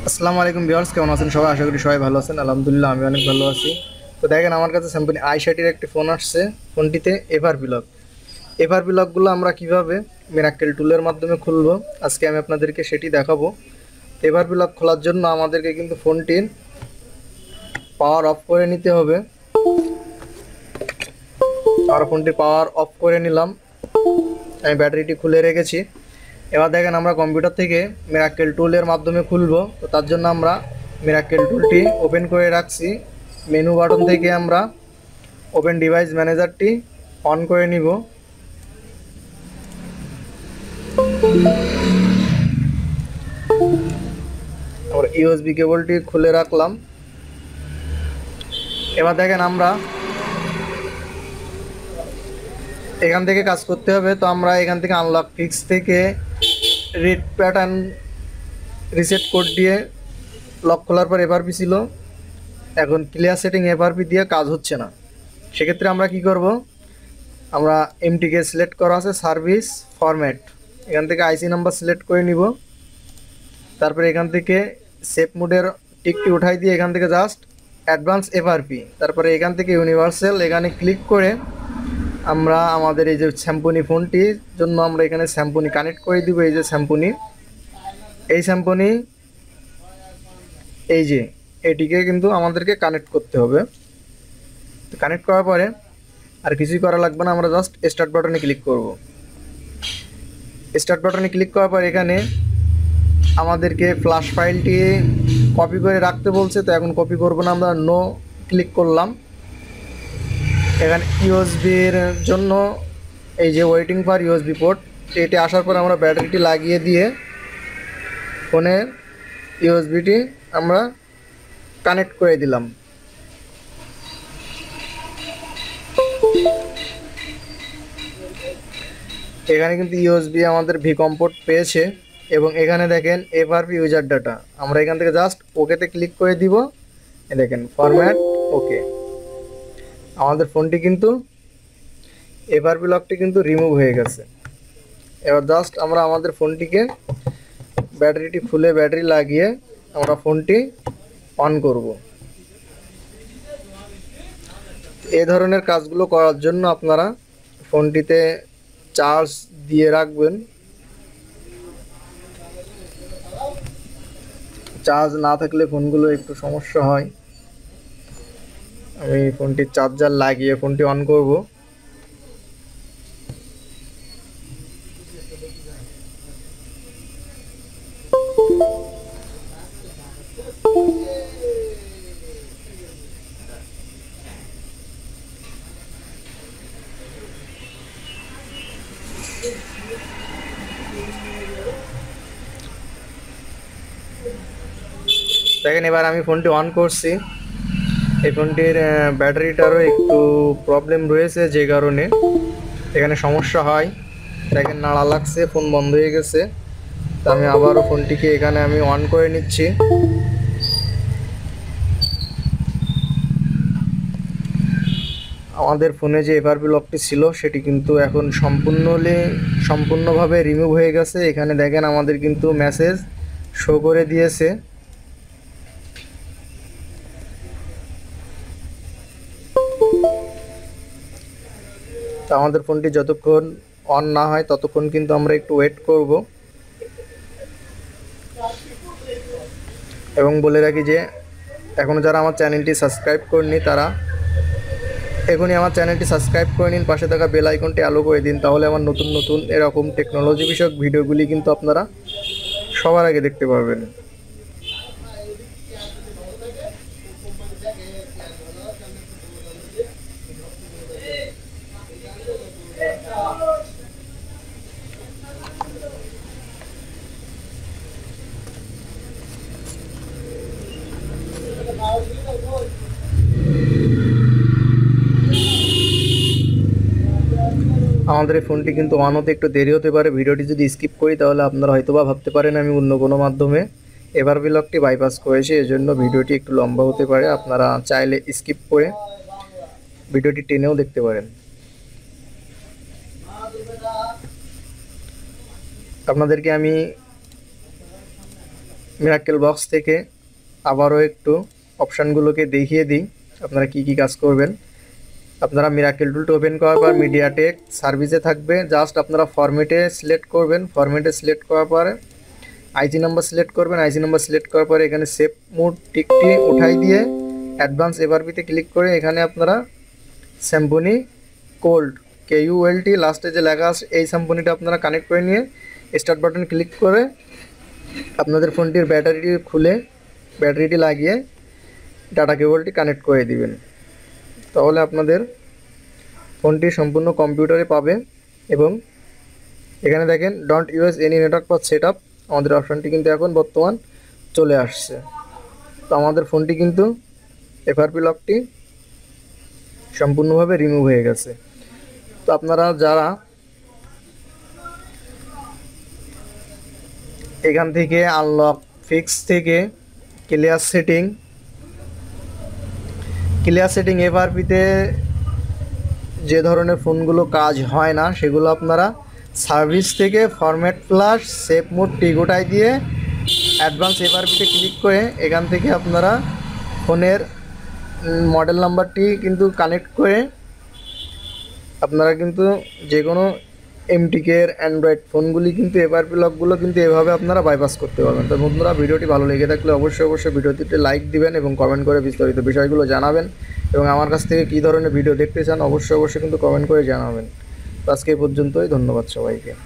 আসসালামু আলাইকুম ভিউয়ার্স, কেমন আছেন সবাই? আশা করি সবাই ভালো আছেন। আলহামদুলিল্লাহ আমি অনেক ভালো আছি। তো দেখেন, আমার কাছে স্যামসাং i30 একটি ফোন আসছে। ফোনটিতে এফআরপি লক। এফআরপি লকগুলো আমরা কিভাবে মিরাক্কেল টুলের মাধ্যমে খুলবো, আজকে আমি আপনাদেরকে সেটি দেখাবো। এফআরপি লক খোলার জন্য আমাদেরকে কিন্তু ফোনটির পাওয়ার অফ করে নিতে হবে। আমরা ফোনটি পাওয়ার অফ করে নিলাম, আমি ব্যাটারিটি খুলে রেখেছি। এবার দেখেন, আমরা কম্পিউটার থেকে মিরাক্কেল টুলের মাধ্যমে খুলবো। তো তার জন্য আমরা মিরাক্কেল টুলটি ওপেন করে রাখছি। মেনু বাটন থেকে আমরা ওপেন ডিভাইস ম্যানেজারটি অন করে নিব। আমরা ইউএসবি কেবলটি খুলে রাখলাম। এবার দেখেন, আমরা এখান থেকে কাজ করতে হবে। তো আমরা এখান থেকে আনলক ফিক্স থেকে রেড প্যাটার্ন রিসেট কোড দিয়ে লক খোলার পর এফআরপি ছিল, এখন ক্লিয়ার সেটিং এফআরপি দিয়ে কাজ হচ্ছে না। সেক্ষেত্রে আমরা কি করব, আমরা এমটিকে সিলেক্ট করা আছে সার্ভিস ফরম্যাট, এখান থেকে আইসি নাম্বার সিলেক্ট করে নিব। তারপরে এখান থেকে সেভ মোডের টিকটি উঠাই দিয়ে এখান থেকে জাস্ট অ্যাডভান্স এফআরপি, তারপরে এখান থেকে ইউনিভার্সাল এখানে ক্লিক করে আমরা আমাদের এই যে স্যাম্পনি ফোনটির জন্য আমরা এখানে স্যাম্পনি কানেক্ট করে দিব। এই যে স্যাম্পনি, এই স্যাম্পনি এই যে এটিকে কিন্তু আমাদেরকে কানেক্ট করতে হবে। কানেক্ট করার পরে আর কিছুই করা লাগবে না, আমরা জাস্ট স্টার্ট বাটনে ক্লিক করব। স্টার্ট বাটনে ক্লিক করার পর এখানে আমাদেরকে ফ্ল্যাশ ফাইলটি কপি করে রাখতে বলছে। তো এখন কপি করব না, আমরা নো ক্লিক করলাম। এখানে ইউএসবির জন্য এই যে ওয়েটিং ফর ইউএসবি পোর্ট, এটি আসার পর আমরা ব্যাটারিটি লাগিয়ে দিয়ে ফোনের ইউএসবিটি আমরা কানেক্ট করে দিলাম। এখানে কিন্তু ইউএসবি আমাদের ভি কম্পোর্ট পেয়েছে এবং এখানে দেখেন এফআরপি ইউজার ডাটা, আমরা এখান থেকে জাস্ট ওকেতে ক্লিক করে দিব। দেখেন ফরম্যাট ওকে, আমাদের ফোনটি কিন্তু এফআরপি লকটি কিন্তু রিমুভ হয়ে গেছে। এবার জাস্ট আমরা আমাদের ফোনটিকে ব্যাটারিটি ফুলে ব্যাটারি লাগিয়ে আমরা ফোনটি অন করব। এই ধরনের কাজগুলো করার জন্য আপনারা ফোনটিতে চার্জ দিয়ে রাখবেন। চার্জ না থাকলে ফোনগুলো একটু সমস্যা হয়। আমি ফোনটির চার্জার লাগিয়ে ফোনটি অন করব। দেখেন, এবার আমি ফোনটি অন করছি। এই ফোনটির ব্যাটারিটারও একটু প্রবলেম রয়েছে, যে কারণে এখানে সমস্যা হয়। দেখেন নাড়া লাগছে, ফোন বন্ধ হয়ে গেছে। তো আমি আবারও ফোনটিকে এখানে আমি অন করে নিচ্ছি। আমাদের ফোনে যে এফআরপি লকটি ছিল সেটি কিন্তু এখন সম্পূর্ণভাবে রিমুভ হয়ে গেছে। এখানে দেখেন আমাদের কিন্তু মেসেজ শো করে দিয়েছে। তো আমাদের ফোনটি যতক্ষণ অন না হয় ততক্ষণ কিন্তু আমরা একটু ওয়েট করব। এবং বলে রাখি যে এখনও যারা আমার চ্যানেলটি সাবস্ক্রাইব করেনি তারা এখনই আমার চ্যানেলটি সাবস্ক্রাইব করে নিন, পাশে থাকা বেল আইকনটি আলো করে দিন, তাহলে আমার নতুন নতুন এরকম টেকনোলজি বিষয়ক ভিডিওগুলি কিন্তু আপনারা সবার আগে দেখতে পারবেন। আমাদের এই ফোনটি কিন্তু অন হতে একটু দেরি হতে পারে। ভিডিওটি যদি স্কিপ করি তাহলে আপনারা হয়তোবা ভাবতে পারেন আমি অন্য কোনো মাধ্যমে এফআরপি লকটি বাইপাস করেছি, এজন্য ভিডিওটি একটু লম্বা হতে পারে। আপনারা চাইলে স্কিপ করে ভিডিওটি টেনেও দেখতে পারেন। আপনাদেরকে আমি মিরাক্কেল বক্স থেকে আবারও একটু অপশানগুলোকে দেখিয়ে দিই আপনারা কি কি কাজ করবেন। আপনারা মিরাক্কেল টুলটা ওপেন করার পর মিডিয়াটেক সার্ভিসে থাকবে, জাস্ট আপনারা ফরম্যাটে সিলেক্ট করবেন। ফরম্যাটে সিলেক্ট করার পরে আইজি নাম্বার সিলেক্ট করবেন। আইজি নাম্বার সিলেক্ট করার পরে এখানে সেভ মোড টিকটি উঠাই দিয়ে অ্যাডভান্স এফআরপিতে ক্লিক করে এখানে আপনারা স্যাম্পনি কোল্ড KULT লাস্টে যে লেখা আছে এই স্যাম্পনিটা আপনারা কানেক্ট করে নিয়ে স্টার্ট বাটন ক্লিক করে আপনাদের ফোনটির ব্যাটারিটি খুলে ব্যাটারিটি লাগিয়ে ডাটা কেবলটি কানেক্ট করে দিবেন। তাহলে আপনাদের ফোনটি সম্পূর্ণ কম্পিউটারে পাবে। এবং এখানে দেখেন don't use any network for set up, আমাদের অপশানটি কিন্তু এখন বর্তমান চলে আসছে। তো আমাদের ফোনটি কিন্তু এফআরপি লকটি সম্পূর্ণভাবে রিমুভ হয়ে গেছে। তো আপনারা যারা এখান থেকে আনলক ফিক্স থেকে ক্লিয়ার সেটিং এফআরপিতে যে ধরনের ফোনগুলো কাজ হয় না সেগুলো আপনারা সার্ভিস থেকে ফরম্যাট প্লাস সেভ মোড টিকোটাই দিয়ে অ্যাডভান্স এফআরপিতে ক্লিক করে এখান থেকে আপনারা ফোনের মডেল নাম্বারটি কিন্তু কানেক্ট করে আপনারা কিন্তু যে কোনো এমটিকের অ্যান্ড্রয়েড ফোনগুলি কিন্তু এফআরপি লকগুলো কিন্তু এভাবে আপনারা বাইপাস করতে পারবেন। তো বন্ধুরা, ভিডিওটি ভালো লেগে থাকলে অবশ্যই ভিডিওটিতে লাইক দিবেন এবং কমেন্ট করে বিস্তারিত বিষয়গুলো জানাবেন এবং আমার কাছ থেকে কী ধরনের ভিডিও দেখতে চান অবশ্যই কিন্তু কমেন্ট করে জানাবেন। তো আজকে এই পর্যন্তই, ধন্যবাদ সবাইকে।